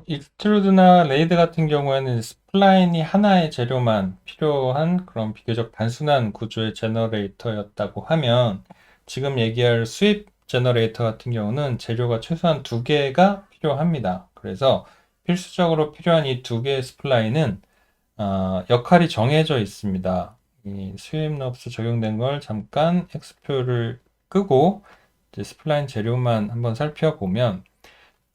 익스트루드나 레이드 같은 경우에는 스플라인이 하나의 재료만 필요한 그런 비교적 단순한 구조의 제너레이터였다고 하면, 지금 얘기할 수입 제너레이터 같은 경우는 재료가 최소한 두 개가 필요합니다. 그래서 필수적으로 필요한 이 두 개의 스플라인은 역할이 정해져 있습니다. 이 수입 넙스 적용된 걸 잠깐 X표를 끄고 이제 스플라인 재료만 한번 살펴보면,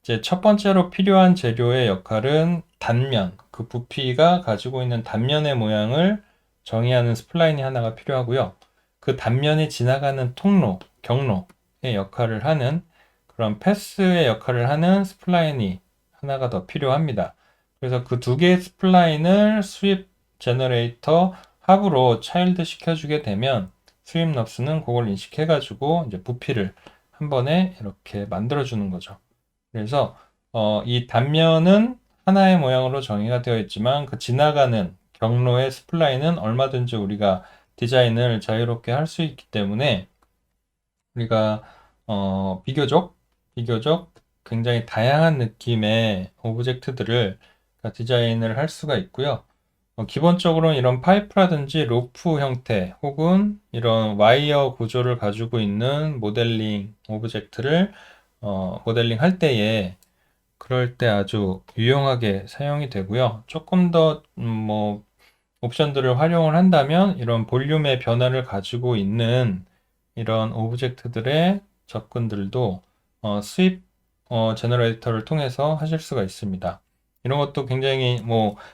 이제 첫 번째로 필요한 재료의 역할은 단면, 그 부피가 가지고 있는 단면의 모양을 정의하는 스플라인이 하나가 필요하고요. 그 단면이 지나가는 통로, 경로의 역할을 하는 그런 패스의 역할을 하는 스플라인이 하나가 더 필요합니다. 그래서 그 두 개의 스플라인을 수입 제너레이터 합으로 차일드 시켜주게 되면 수입 넙스는 그걸 인식해가지고 이제 부피를 한 번에 이렇게 만들어주는 거죠. 그래서 이 단면은 하나의 모양으로 정의가 되어 있지만 그 지나가는 경로의 스플라인은 얼마든지 우리가 디자인을 자유롭게 할 수 있기 때문에 우리가 비교적 굉장히 다양한 느낌의 오브젝트들을 디자인을 할 수가 있고요. 기본적으로 이런 파이프라든지 로프 형태 혹은 이런 와이어 구조를 가지고 있는 모델링 오브젝트를 모델링 할 때에 그럴 때 아주 유용하게 사용이 되고요. 조금 더 옵션들을 활용을 한다면 이런 볼륨의 변화를 가지고 있는 이런 오브젝트들의 접근들도 수입 제너레이터를 통해서 하실 수가 있습니다. 이런 것도 굉장히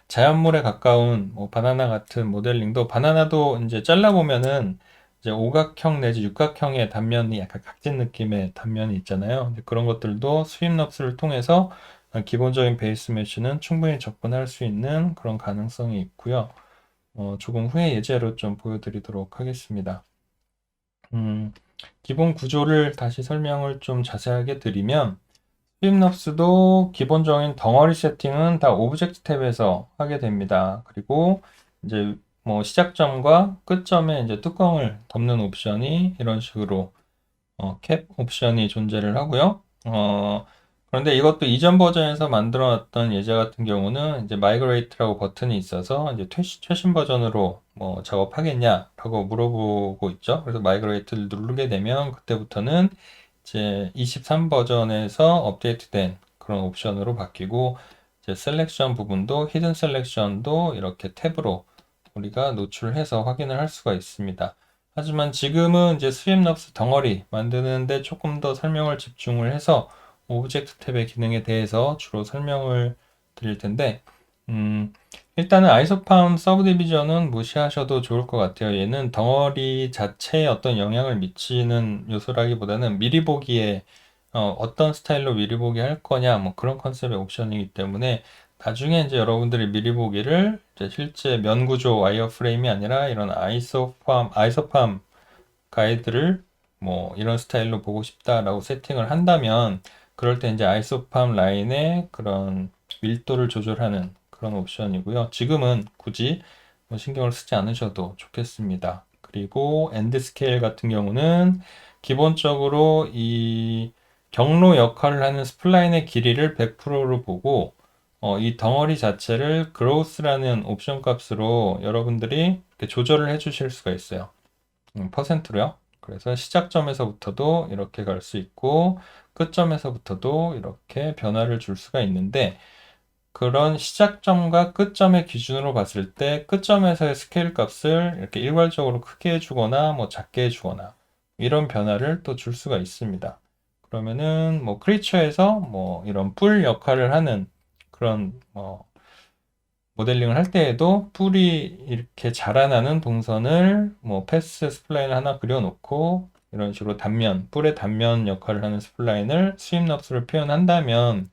자연물에 가까운 바나나 같은 모델링도, 바나나도 이제 잘라보면은 이제 오각형 내지 육각형의 단면이 약간 각진 느낌의 단면이 있잖아요. 근데 그런 것들도 수입 넙스를 통해서 기본적인 베이스 메쉬는 충분히 접근할 수 있는 그런 가능성이 있고요. 조금 후에 예제로 좀 보여드리도록 하겠습니다. 기본 구조를 다시 설명을 좀 자세하게 드리면, 수입 넙스도 기본적인 덩어리 세팅은 다 오브젝트 탭에서 하게 됩니다. 그리고 이제 시작점과 끝점에 이제 뚜껑을 덮는 옵션이 이런 식으로 캡 옵션이 존재를 하고요. 그런데 이것도 이전 버전에서 만들어놨던 예제 같은 경우는 이제 마이그레이트라고 버튼이 있어서 이제 최신 버전으로 작업하겠냐라고 물어보고 있죠. 그래서 마이그레이트를 누르게 되면 그때부터는 이제 23 버전에서 업데이트된 그런 옵션으로 바뀌고, 이제 셀렉션 부분도 히든 셀렉션도 이렇게 탭으로 우리가 노출해서 확인을 할 수가 있습니다. 하지만 지금은 이제 수입 넙스 덩어리 만드는데 조금 더 설명을 집중을 해서 오브젝트 탭의 기능에 대해서 주로 설명을 드릴 텐데, 일단은 아이소팜 서브 디비전은 무시하셔도 좋을 것 같아요. 얘는 덩어리 자체에 어떤 영향을 미치는 요소라기보다는 미리 보기에 어떤 스타일로 미리 보기 할 거냐 그런 컨셉의 옵션이기 때문에, 나중에 이제 여러분들이 미리 보기를 이제 실제 면 구조 와이어프레임이 아니라 이런 아이소팜 가이드를 이런 스타일로 보고 싶다라고 세팅을 한다면, 그럴 때 이제 아이소팜 라인의 그런 밀도를 조절하는 그런 옵션이고요. 지금은 굳이 신경을 쓰지 않으셔도 좋겠습니다. 그리고 엔드 스케일 같은 경우는 기본적으로 이 경로 역할을 하는 스플라인의 길이를 100%로 보고, 이 덩어리 자체를 growth라는 옵션 값으로 여러분들이 이렇게 조절을 해 주실 수가 있어요. 퍼센트로요. 그래서 시작점에서부터도 이렇게 갈 수 있고 끝점에서부터도 이렇게 변화를 줄 수가 있는데, 그런 시작점과 끝점의 기준으로 봤을 때 끝점에서의 스케일 값을 이렇게 일괄적으로 크게 해주거나 작게 해주거나 이런 변화를 또 줄 수가 있습니다. 그러면은 크리처에서 이런 뿔 역할을 하는 그런 모델링을 할 때에도 뿔이 이렇게 자라나는 동선을 패스 스플라인을 하나 그려놓고 이런 식으로 뿔의 단면 역할을 하는 스플라인을 수입 넙스를 표현한다면,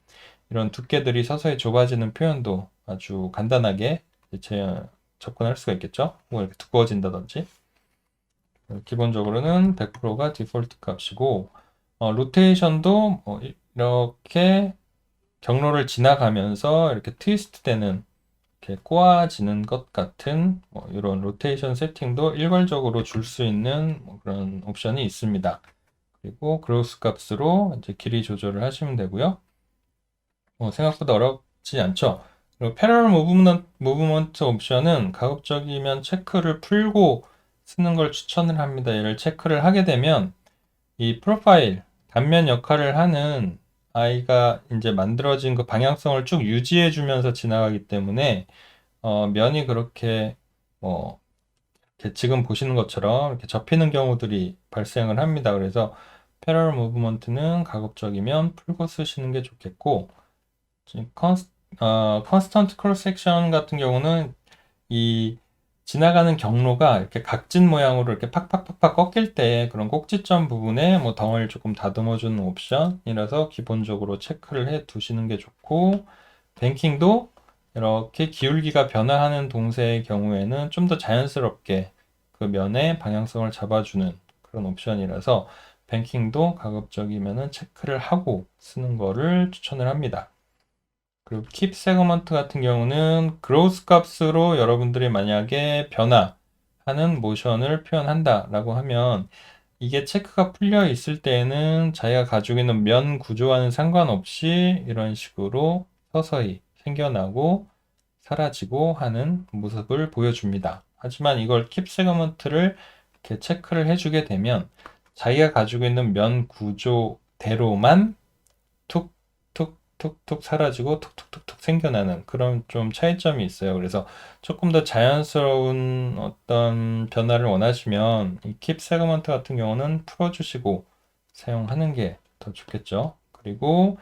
이런 두께들이 서서히 좁아지는 표현도 아주 간단하게 접근할 수가 있겠죠. 이렇게 두꺼워진다든지. 기본적으로는 100%가 디폴트 값이고, 로테이션도 이렇게 경로를 지나가면서 이렇게 트위스트 되는 이렇게 꼬아지는 것 같은 이런 로테이션 세팅도 일괄적으로 줄 수 있는 그런 옵션이 있습니다. 그리고 그로스 값으로 이제 길이 조절을 하시면 되고요. 생각보다 어렵지 않죠. 그리고 패러럴 무브먼트 옵션은 가급적이면 체크를 풀고 쓰는 걸 추천을 합니다. 얘를 체크를 하게 되면 이 프로파일, 단면 역할을 하는 아이가 이제 만들어진 그 방향성을 쭉 유지해 주면서 지나가기 때문에 면이 그렇게 이렇게 지금 보시는 것처럼 이렇게 접히는 경우들이 발생을 합니다. 그래서 패러럴 무브먼트는 가급적이면 풀고 쓰시는 게 좋겠고, 컨스턴트 크로스 섹션 같은 경우는 이 지나가는 경로가 이렇게 각진 모양으로 이렇게 팍팍팍팍 꺾일 때 그런 꼭지점 부분에 덩어리를 조금 다듬어 주는 옵션이라서 기본적으로 체크를 해 두시는 게 좋고, 뱅킹도 이렇게 기울기가 변화하는 동세의 경우에는 좀 더 자연스럽게 그 면의 방향성을 잡아주는 그런 옵션이라서 뱅킹도 가급적이면은 체크를 하고 쓰는 거를 추천을 합니다. 그리고 킵 세그먼트 같은 경우는 그로스 값으로 여러분들이 만약에 변화하는 모션을 표현한다 라고 하면 이게 체크가 풀려 있을 때에는 자기가 가지고 있는 면 구조와는 상관없이 이런 식으로 서서히 생겨나고 사라지고 하는 모습을 보여줍니다. 하지만 이걸 킵 세그먼트를 이렇게 체크를 해주게 되면 자기가 가지고 있는 면 구조대로만 툭툭툭툭 사라지고 툭툭툭툭 생겨나는 그런 좀 차이점이 있어요. 그래서 조금 더 자연스러운 어떤 변화를 원하시면 이 킵 세그먼트 같은 경우는 풀어주시고 사용하는 게 더 좋겠죠. 그리고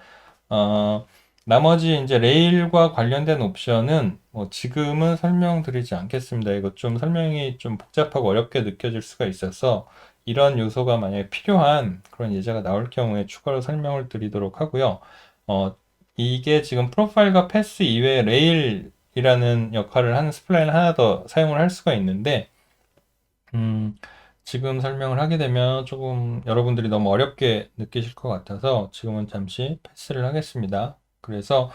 나머지 이제 레일과 관련된 옵션은 지금은 설명드리지 않겠습니다. 이거 좀 설명이 좀 복잡하고 어렵게 느껴질 수가 있어서 이런 요소가 만약에 필요한 그런 예제가 나올 경우에 추가로 설명을 드리도록 하고요. 이게 지금 프로파일과 패스 이외에 레일이라는 역할을 하는 스플라인을 하나 더 사용을 할 수가 있는데, 지금 설명을 하게 되면 조금 여러분들이 너무 어렵게 느끼실 것 같아서 지금은 잠시 패스를 하겠습니다. 그래서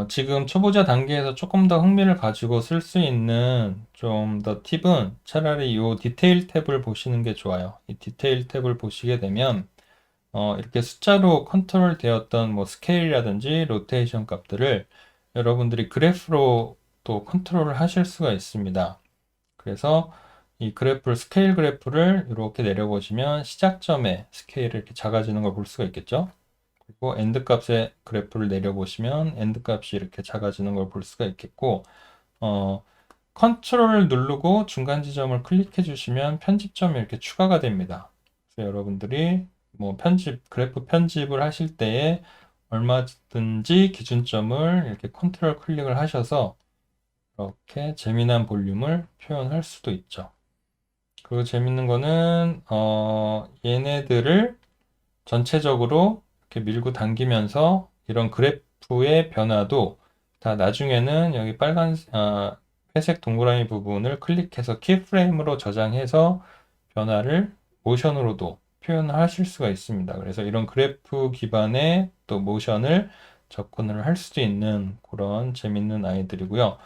지금 초보자 단계에서 조금 더 흥미를 가지고 쓸 수 있는 좀 더 팁은 차라리 이 디테일 탭을 보시는 게 좋아요. 이 디테일 탭을 보시게 되면 이렇게 숫자로 컨트롤 되었던 스케일이라든지 로테이션 값들을 여러분들이 그래프로 또 컨트롤을 하실 수가 있습니다. 그래서 이 스케일 그래프를 이렇게 내려보시면 시작점의 스케일이 이렇게 작아지는 걸 볼 수가 있겠죠. 그리고 엔드 값의 그래프를 내려보시면 엔드 값이 이렇게 작아지는 걸 볼 수가 있겠고, 컨트롤을 누르고 중간 지점을 클릭해 주시면 편집점이 이렇게 추가가 됩니다. 그래서 여러분들이 그래프 편집을 하실 때에 얼마든지 기준점을 이렇게 컨트롤 클릭을 하셔서 이렇게 재미난 볼륨을 표현할 수도 있죠. 그리고 재밌는 거는 얘네들을 전체적으로 이렇게 밀고 당기면서 이런 그래프의 변화도 다 나중에는 여기 회색 동그라미 부분을 클릭해서 키프레임으로 저장해서 변화를 모션으로도 표현하실 수가 있습니다. 그래서 이런 그래프 기반의 또 모션을 접근을 할 수도 있는 그런 재밌는 아이들이고요.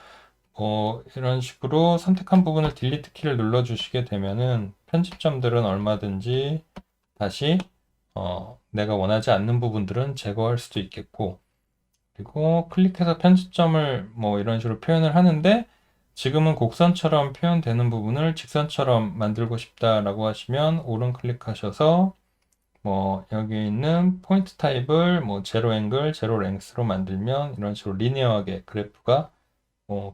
이런 식으로 선택한 부분을 딜리트 키를 눌러주시게 되면은 편집점들은 얼마든지 다시 내가 원하지 않는 부분들은 제거할 수도 있겠고, 그리고 클릭해서 편집점을 이런 식으로 표현을 하는데 지금은 곡선처럼 표현되는 부분을 직선처럼 만들고 싶다라고 하시면 오른 클릭하셔서 여기 있는 포인트 타입을 제로 앵글, 제로 랭스로 만들면 이런 식으로 리니어하게 그래프가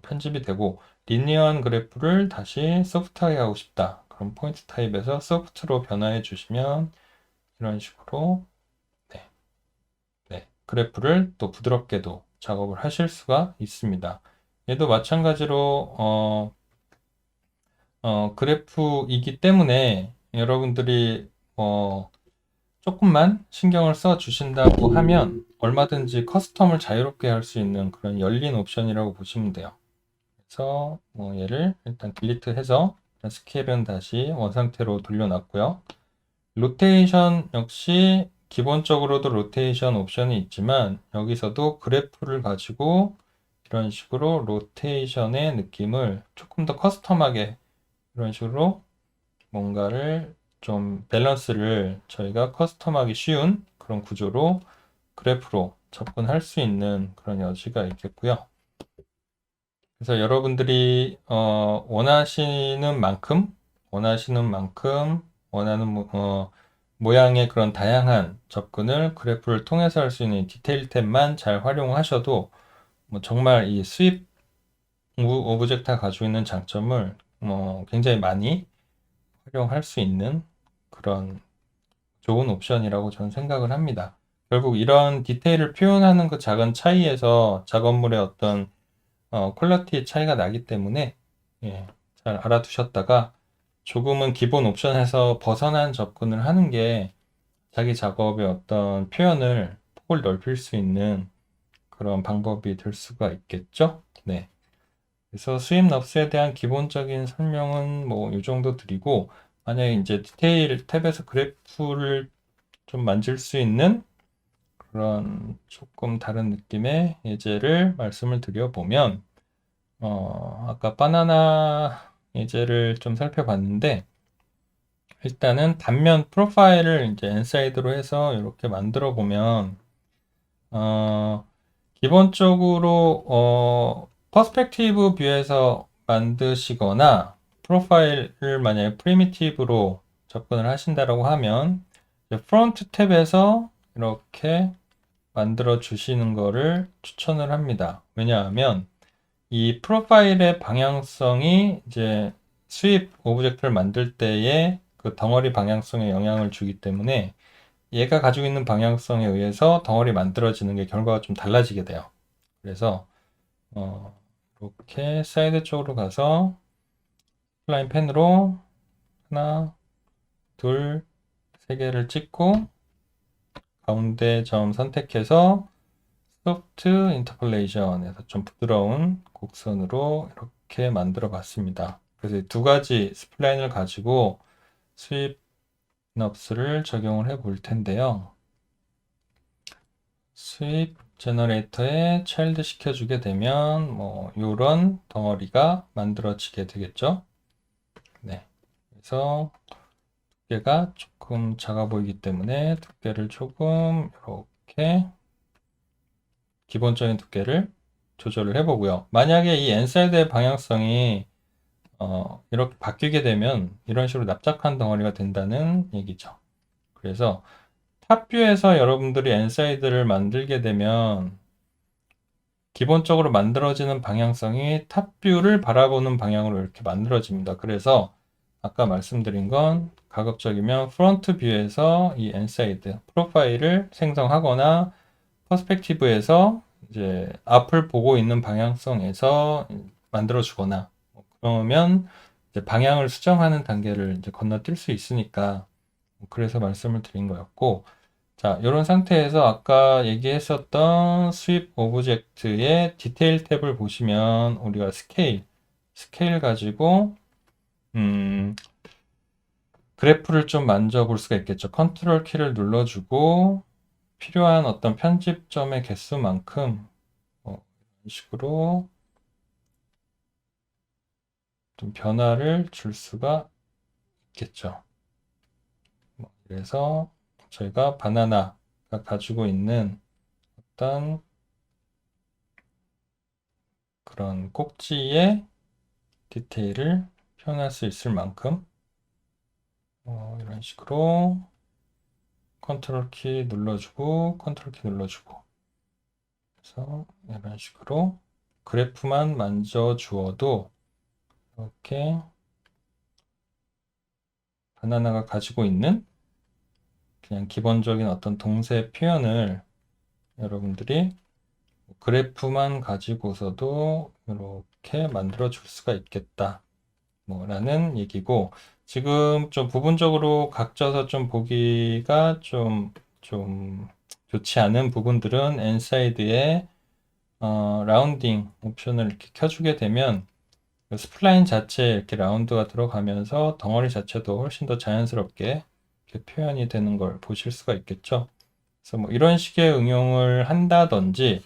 편집이 되고, 리니어한 그래프를 다시 소프트하게 하고 싶다. 그럼 포인트 타입에서 소프트로 변화해 주시면 이런 식으로 그래프를 또 부드럽게도 작업을 하실 수가 있습니다. 얘도 마찬가지로 그래프이기 때문에 여러분들이 조금만 신경을 써 주신다고 하면 얼마든지 커스텀을 자유롭게 할 수 있는 그런 열린 옵션이라고 보시면 돼요. 그래서 얘를 일단 딜리트해서 스케일은 다시 원상태로 돌려놨고요. 로테이션 역시 기본적으로도 로테이션 옵션이 있지만 여기서도 그래프를 가지고 이런 식으로 로테이션의 느낌을 조금 더 커스텀하게 이런 식으로 뭔가를 좀 밸런스를 저희가 커스텀하기 쉬운 그런 구조로 그래프로 접근할 수 있는 그런 여지가 있겠고요. 그래서 여러분들이 원하시는 만큼 원하는 모양의 그런 다양한 접근을 그래프를 통해서 할 수 있는 디테일 탭만 잘 활용하셔도 뭐 정말 이 스윕 오브젝트가 가지고 있는 장점을 굉장히 많이 활용할 수 있는 그런 좋은 옵션이라고 저는 생각을 합니다. 결국 이런 디테일을 표현하는 그 작은 차이에서 작업물의 어떤 퀄리티 차이가 나기 때문에 예, 잘 알아두셨다가 조금은 기본 옵션에서 벗어난 접근을 하는 게 자기 작업의 어떤 표현을 폭을 넓힐 수 있는 그런 방법이 될 수가 있겠죠? 네. 그래서 수입 넙스에 대한 기본적인 설명은 뭐 이 정도 드리고, 만약에 이제 디테일 탭에서 그래프를 좀 만질 수 있는 그런 조금 다른 느낌의 예제를 말씀을 드려보면, 아까 바나나 예제를 좀 살펴봤는데, 일단은 단면 프로파일을 이제 엔사이드로 해서 이렇게 만들어 보면, 기본적으로, 퍼스펙티브 뷰에서 만드시거나, 프로파일을 만약에 프리미티브로 접근을 하신다라고 하면, 프론트 탭에서 이렇게 만들어 주시는 거를 추천을 합니다. 왜냐하면, 이 프로파일의 방향성이 이제 수입 오브젝트를 만들 때의 그 덩어리 방향성에 영향을 주기 때문에 얘가 가지고 있는 방향성에 의해서 덩어리 만들어지는 게 결과가 좀 달라지게 돼요. 그래서 이렇게 사이드 쪽으로 가서 플라인 펜으로 하나, 둘, 세 개를 찍고 가운데 점 선택해서 소프트 인터폴레이션에서 좀 부드러운 곡선으로 이렇게 만들어 봤습니다. 그래서 두 가지 스플라인을 가지고 스윕 넙스를 적용을 해 볼 텐데요. 스윕 제너레이터에 차일드 시켜주게 되면 뭐 이런 덩어리가 만들어지게 되겠죠. 네. 그래서 두께가 조금 작아 보이기 때문에 두께를 조금 이렇게 기본적인 두께를 조절을 해보고요. 만약에 이 엔사이드의 방향성이 이렇게 바뀌게 되면 이런 식으로 납작한 덩어리가 된다는 얘기죠. 그래서 탑뷰에서 여러분들이 엔사이드를 만들게 되면 기본적으로 만들어지는 방향성이 탑뷰를 바라보는 방향으로 이렇게 만들어집니다. 그래서 아까 말씀드린 건 가급적이면 프론트 뷰에서 이 엔사이드 프로파일을 생성하거나 퍼스펙티브에서 이제 앞을 보고 있는 방향성에서 만들어 주거나 그러면 이제 방향을 수정하는 단계를 이제 건너뛸 수 있으니까 그래서 말씀을 드린 거였고, 자, 이런 상태에서 아까 얘기했었던 스윕 오브젝트의 디테일 탭을 보시면 우리가 스케일 가지고 그래프를 좀 만져볼 수가 있겠죠. 컨트롤 키를 눌러주고 필요한 어떤 편집점의 개수만큼 이런 식으로 좀 변화를 줄 수가 있겠죠. 그래서 저희가 바나나가 가지고 있는 어떤 그런 꼭지의 디테일을 표현할 수 있을 만큼 이런 식으로 컨트롤 키 눌러주고 컨트롤 키 눌러주고 그래서 이런 식으로 그래프만 만져 주어도 이렇게 바나나가 가지고 있는 그냥 기본적인 어떤 동세 표현을 여러분들이 그래프만 가지고서도 이렇게 만들어 줄 수가 있겠다 라는 얘기고, 지금 좀 부분적으로 각져서 좀 보기가 좀 좋지 않은 부분들은 엔사이드에 라운딩 옵션을 이렇게 켜주게 되면 스플라인 자체에 이렇게 라운드가 들어가면서 덩어리 자체도 훨씬 더 자연스럽게 이렇게 표현이 되는 걸 보실 수가 있겠죠. 그래서 뭐 이런 식의 응용을 한다든지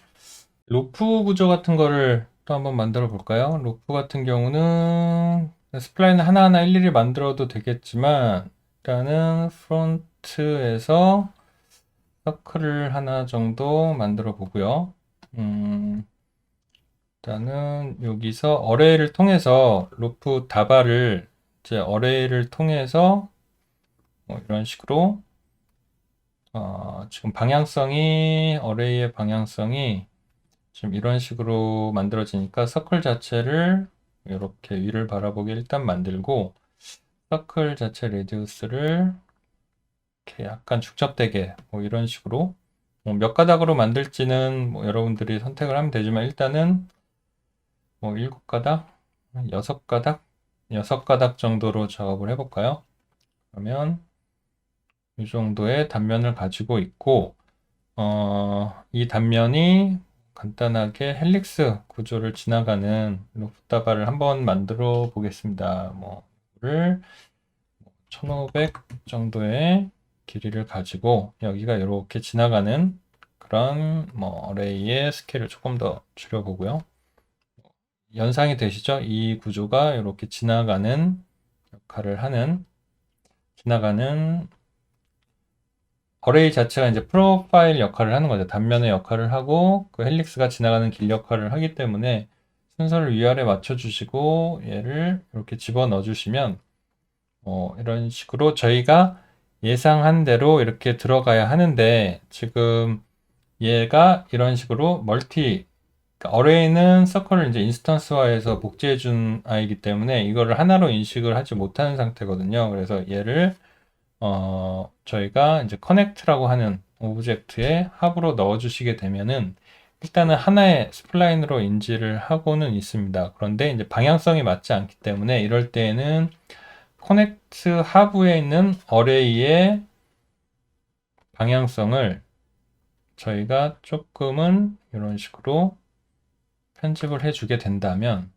로프 구조 같은 거를 또 한번 만들어 볼까요? 로프 같은 경우는 스플라인 하나하나 일일이 만들어도 되겠지만 일단은 프론트에서 서클을 하나 정도 만들어 보고요. 일단은 여기서 어레이를 통해서 로프 다발을 이제 어레이를 통해서 뭐 이런 식으로 지금 방향성이 어레이의 방향성이 지금 이런 식으로 만들어지니까 서클 자체를 이렇게 위를 바라보게 일단 만들고 서클 자체 레디우스를 이렇게 약간 축적되게 뭐 이런 식으로 뭐몇 가닥으로 만들지는 뭐 여러분들이 선택을 하면 되지만 일단은 뭐 7가닥, 6가닥, 6가닥 정도로 작업을 해볼까요? 그러면 이 정도의 단면을 가지고 있고 이 단면이 간단하게 헬릭스 구조를 지나가는 루프다발을 한번 만들어 보겠습니다. 뭐 이거를 1500 정도의 길이를 가지고 여기가 이렇게 지나가는 그런 뭐 어레이의 스케일을 조금 더 줄여보고요. 연상이 되시죠? 이 구조가 이렇게 지나가는 역할을 하는 지나가는 어레이 자체가 이제 프로파일 역할을 하는 거죠. 단면의 역할을 하고 그 헬릭스가 지나가는 길 역할을 하기 때문에 순서를 위아래 맞춰주시고 얘를 이렇게 집어넣어 주시면 이런 식으로 저희가 예상한 대로 이렇게 들어가야 하는데 지금 얘가 이런 식으로 그러니까 어레이는 서클을 이제 인스턴스화해서 복제해 준 아이기 때문에 이거를 하나로 인식을 하지 못하는 상태거든요. 그래서 얘를 저희가 이제 커넥트라고 하는 오브젝트에 합으로 넣어 주시게 되면은 일단은 하나의 스플라인으로 인지를 하고는 있습니다. 그런데 이제 방향성이 맞지 않기 때문에 이럴 때에는 커넥트 하부에 있는 어레이의 방향성을 저희가 조금은 이런 식으로 편집을 해주게 된다면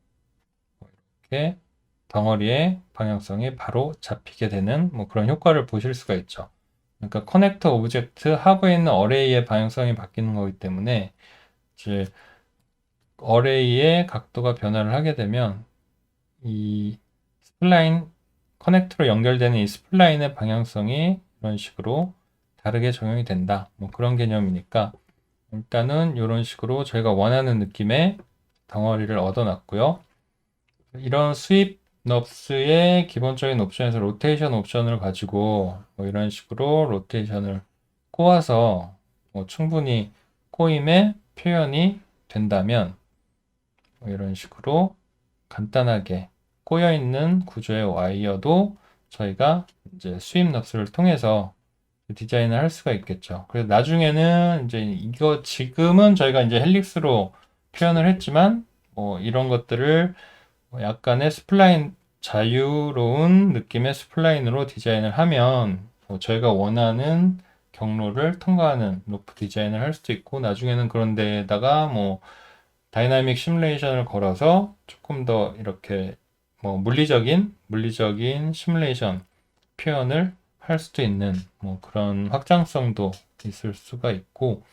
이렇게 덩어리의 방향성이 바로 잡히게 되는 뭐 그런 효과를 보실 수가 있죠. 그러니까 커넥터 오브젝트 하부에 있는 어레이의 방향성이 바뀌는 거기 때문에 이제 어레이의 각도가 변화를 하게 되면 이 스플라인 커넥터로 연결되는 이 스플라인의 방향성이 이런 식으로 다르게 적용이 된다. 뭐 그런 개념이니까 일단은 이런 식으로 저희가 원하는 느낌의 덩어리를 얻어놨고요. 이런 스윕 넙스의 기본적인 옵션에서 로테이션 옵션을 가지고 뭐 이런 식으로 로테이션을 꼬아서 뭐 충분히 꼬임의 표현이 된다면 뭐 이런 식으로 간단하게 꼬여 있는 구조의 와이어도 저희가 이제 스윕 넙스를 통해서 디자인을 할 수가 있겠죠. 그래서 나중에는 이제 이거 지금은 저희가 이제 헬릭스로 표현을 했지만 뭐 이런 것들을 뭐 약간의 스플라인 자유로운 느낌의 스플라인으로 디자인을 하면 뭐 저희가 원하는 경로를 통과하는 로프 디자인을 할 수도 있고 나중에는 그런 데다가 뭐 다이나믹 시뮬레이션을 걸어서 조금 더 이렇게 뭐 물리적인 시뮬레이션 표현을 할 수도 있는 뭐 그런 확장성도 있을 수가 있고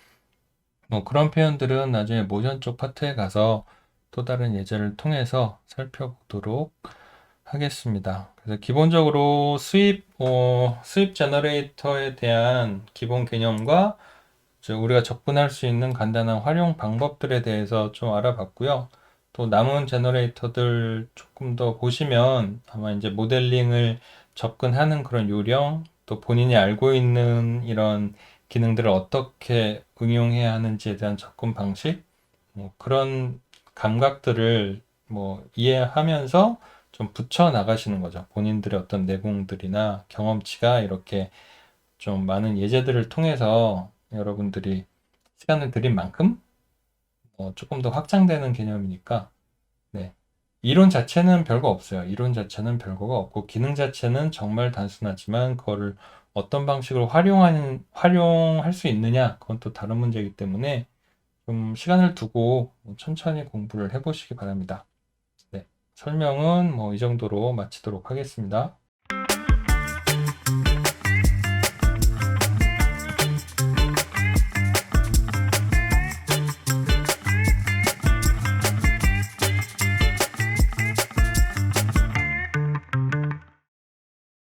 뭐 그런 표현들은 나중에 모션 쪽 파트에 가서 또 다른 예제를 통해서 살펴보도록 하겠습니다. 그래서 기본적으로 수입 제너레이터에 대한 기본 개념과 우리가 접근할 수 있는 간단한 활용 방법들에 대해서 좀 알아봤고요. 또 남은 제너레이터들 조금 더 보시면 아마 이제 모델링을 접근하는 그런 요령, 또 본인이 알고 있는 이런 기능들을 어떻게 응용해야 하는지에 대한 접근 방식, 뭐 그런 감각들을 뭐 이해하면서 좀 붙여 나가시는 거죠. 본인들의 어떤 내공들이나 경험치가 이렇게 좀 많은 예제들을 통해서 여러분들이 시간을 들인 만큼 조금 더 확장되는 개념이니까 네. 이론 자체는 별거 없어요. 이론 자체는 별거가 없고 기능 자체는 정말 단순하지만 그거를 어떤 방식으로 활용할 수 있느냐 그건 또 다른 문제이기 때문에 좀 시간을 두고 천천히 공부를 해보시기 바랍니다. 네. 설명은 뭐 이 정도로 마치도록 하겠습니다.